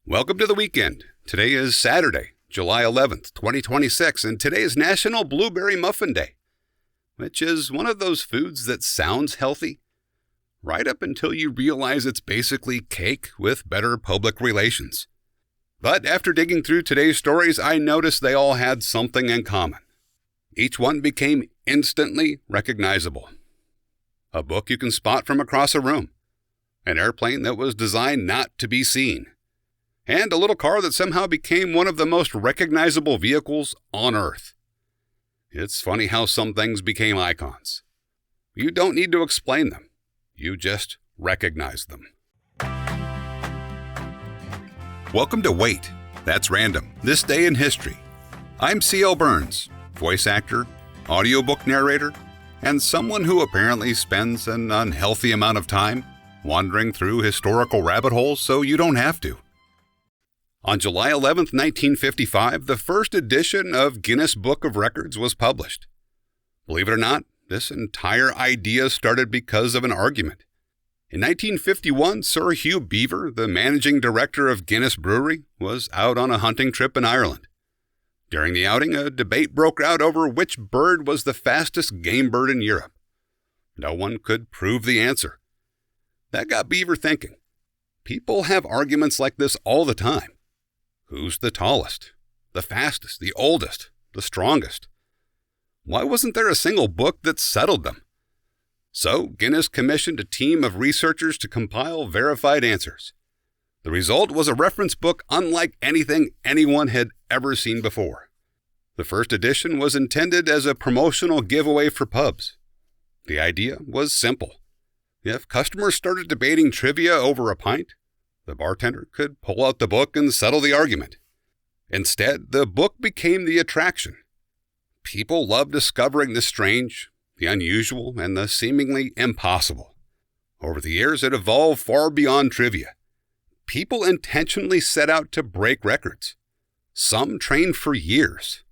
Welcome to the weekend. Today is Saturday, July 11th, 2026, and today is National Blueberry Muffin Day, which is one of those foods that sounds healthy, right up until you realize it's basically cake with better public relations. But after digging through today's stories, I noticed they all had something in common. Each one became instantly recognizable. A book you can spot from across a room, an airplane that was designed not to be seen, and a little car that somehow became one of the most recognizable vehicles on Earth. It's funny how some things became icons. You don't need to explain them. You just recognize them. Welcome to Wait, That's Random, This Day in History. I'm C.L. Burns, voice actor, audiobook narrator, and someone who apparently spends an unhealthy amount of time wandering through historical rabbit holes so you don't have to. On July 11, 1955, the first edition of Guinness Book of Records was published. Believe it or not, this entire idea started because of an argument. In 1951, Sir Hugh Beaver, the managing director of Guinness Brewery, was out on a hunting trip in Ireland. During the outing, a debate broke out over which bird was the fastest game bird in Europe. No one could prove the answer. That got Beaver thinking. People have arguments like this all the time. Who's the tallest, the fastest, the oldest, the strongest? Why wasn't there a single book that settled them? So Guinness commissioned a team of researchers to compile verified answers. The result was a reference book unlike anything anyone had ever seen before. The first edition was intended as a promotional giveaway for pubs. The idea was simple. If customers started debating trivia over a pint, the bartender could pull out the book and settle the argument. Instead, the book became the attraction. People loved discovering the strange, the unusual, and the seemingly impossible. Over the years, it evolved far beyond trivia. People intentionally set out to break records. Some trained for years.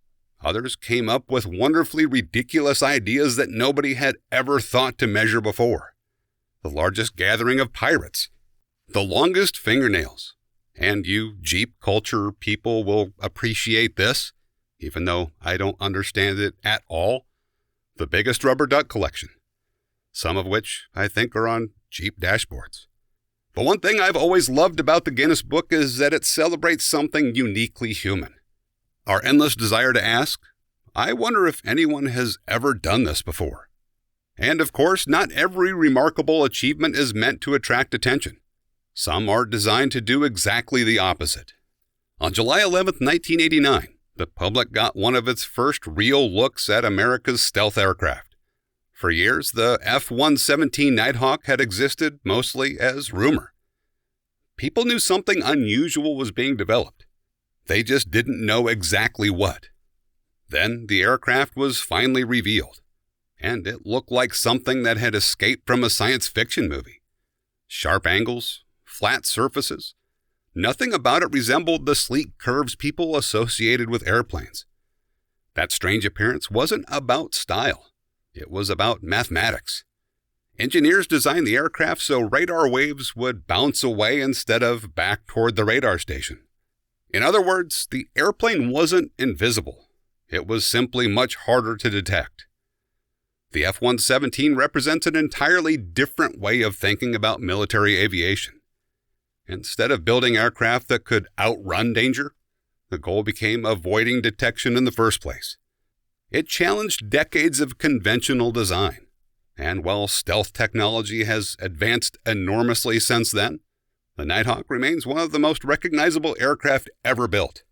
Others came up with wonderfully ridiculous ideas that nobody had ever thought to measure before. The largest gathering of pirates. The longest fingernails. And you Jeep culture people will appreciate this, even though I don't understand it at all. The biggest rubber duck collection. Some of which I think are on Jeep dashboards. But one thing I've always loved about the Guinness Book is that it celebrates something uniquely human. Our endless desire to ask, I wonder if anyone has ever done this before. And of course, not every remarkable achievement is meant to attract attention. Some are designed to do exactly the opposite. On July 11, 1989, the public got one of its first real looks at America's stealth aircraft. For years, the F-117 Nighthawk had existed mostly as rumor. People knew something unusual was being developed. They just didn't know exactly what. Then the aircraft was finally revealed, and it looked like something that had escaped from a science fiction movie. Sharp angles, flat surfaces. Nothing about it resembled the sleek curves people associated with airplanes. That strange appearance wasn't about style. It was about mathematics. Engineers designed the aircraft so radar waves would bounce away instead of back toward the radar station. In other words, the airplane wasn't invisible. It was simply much harder to detect. The F-117 represents an entirely different way of thinking about military aviation. Instead of building aircraft that could outrun danger, the goal became avoiding detection in the first place. It challenged decades of conventional design, and while stealth technology has advanced enormously since then, the Nighthawk remains one of the most recognizable aircraft ever built.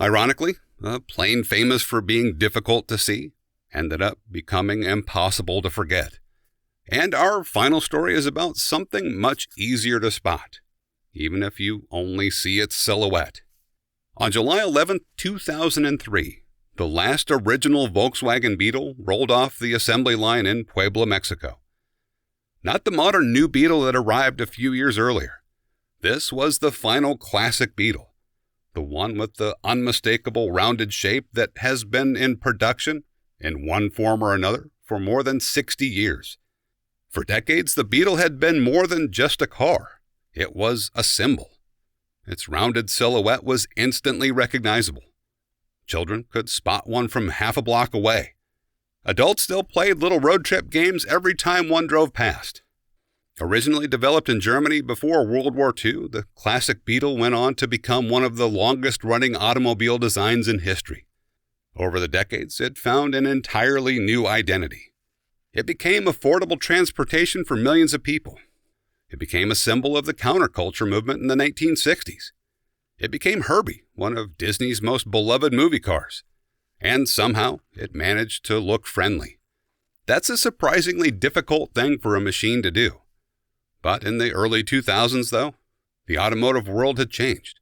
Ironically, a plane famous for being difficult to see ended up becoming impossible to forget. And our final story is about something much easier to spot, even if you only see its silhouette. On July 11, 2003, the last original Volkswagen Beetle rolled off the assembly line in Puebla, Mexico. Not the modern new Beetle that arrived a few years earlier. This was the final classic Beetle, the one with the unmistakable rounded shape that has been in production in one form or another for more than 60 years. For decades, the Beetle had been more than just a car. It was a symbol. Its rounded silhouette was instantly recognizable. Children could spot one from half a block away. Adults still played little road trip games every time one drove past. Originally developed in Germany before World War II, the classic Beetle went on to become one of the longest-running automobile designs in history. Over the decades, it found an entirely new identity. It became affordable transportation for millions of people. It became a symbol of the counterculture movement in the 1960s. It became Herbie, one of Disney's most beloved movie cars. And somehow, it managed to look friendly. That's a surprisingly difficult thing for a machine to do. But in the early 2000s, though, the automotive world had changed.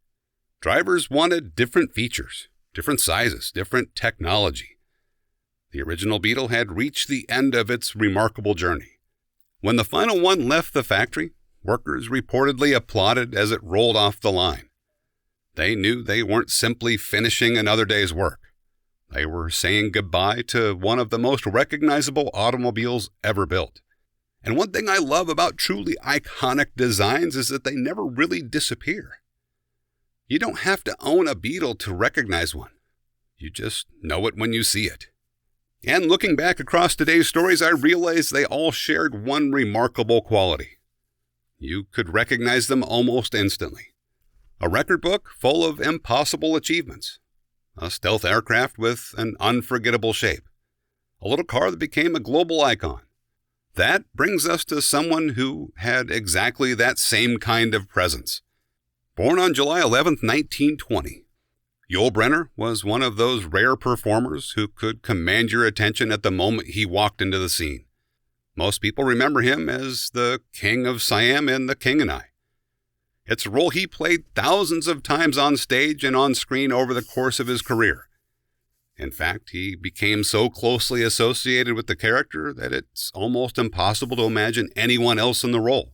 Drivers wanted different features, different sizes, different technology. The original Beetle had reached the end of its remarkable journey. When the final one left the factory, workers reportedly applauded as it rolled off the line. They knew they weren't simply finishing another day's work. They were saying goodbye to one of the most recognizable automobiles ever built. And one thing I love about truly iconic designs is that they never really disappear. You don't have to own a Beetle to recognize one. You just know it when you see it. And looking back across today's stories, I realized they all shared one remarkable quality. You could recognize them almost instantly. A record book full of impossible achievements. A stealth aircraft with an unforgettable shape. A little car that became a global icon. That brings us to someone who had exactly that same kind of presence. Born on July 11, 1920, Yul Brynner was one of those rare performers who could command your attention at the moment he walked into the scene. Most people remember him as the King of Siam in The King and I. It's a role he played thousands of times on stage and on screen over the course of his career. In fact, he became so closely associated with the character that it's almost impossible to imagine anyone else in the role.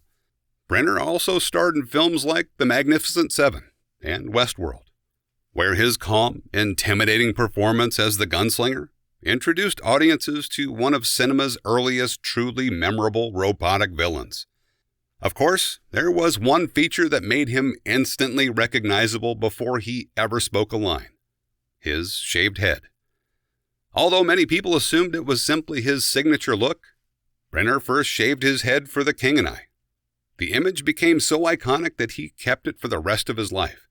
Brynner also starred in films like The Magnificent Seven and Westworld, where his calm, intimidating performance as the gunslinger introduced audiences to one of cinema's earliest truly memorable robotic villains. Of course, there was one feature that made him instantly recognizable before he ever spoke a line: his shaved head. Although many people assumed it was simply his signature look, Brynner first shaved his head for The King and I. The image became so iconic that he kept it for the rest of his life.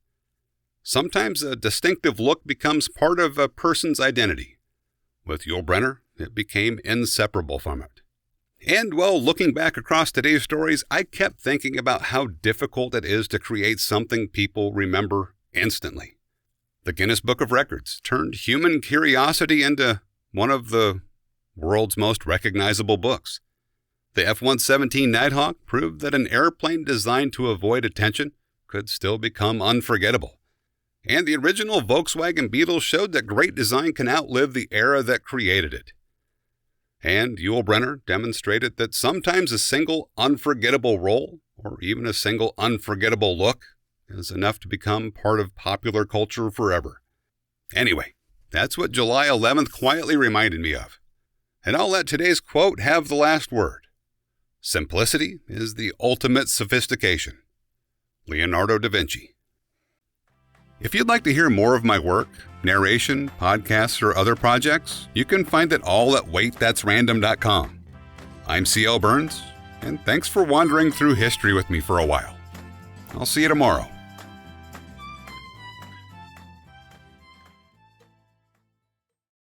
Sometimes a distinctive look becomes part of a person's identity. With Yul Brynner, it became inseparable from it. And while looking back across today's stories, I kept thinking about how difficult it is to create something people remember instantly. The Guinness Book of Records turned human curiosity into one of the world's most recognizable books. The F-117 Nighthawk proved that an airplane designed to avoid attention could still become unforgettable. And the original Volkswagen Beetle showed that great design can outlive the era that created it. And Yul Brynner demonstrated that sometimes a single unforgettable role, or even a single unforgettable look, is enough to become part of popular culture forever. Anyway, that's what July 11th quietly reminded me of. And I'll let today's quote have the last word. Simplicity is the ultimate sophistication. Leonardo da Vinci. If you'd like to hear more of my work, narration, podcasts, or other projects, you can find it all at waitthat'srandom.com. I'm C.L. Burns, and thanks for wandering through history with me for a while. I'll see you tomorrow.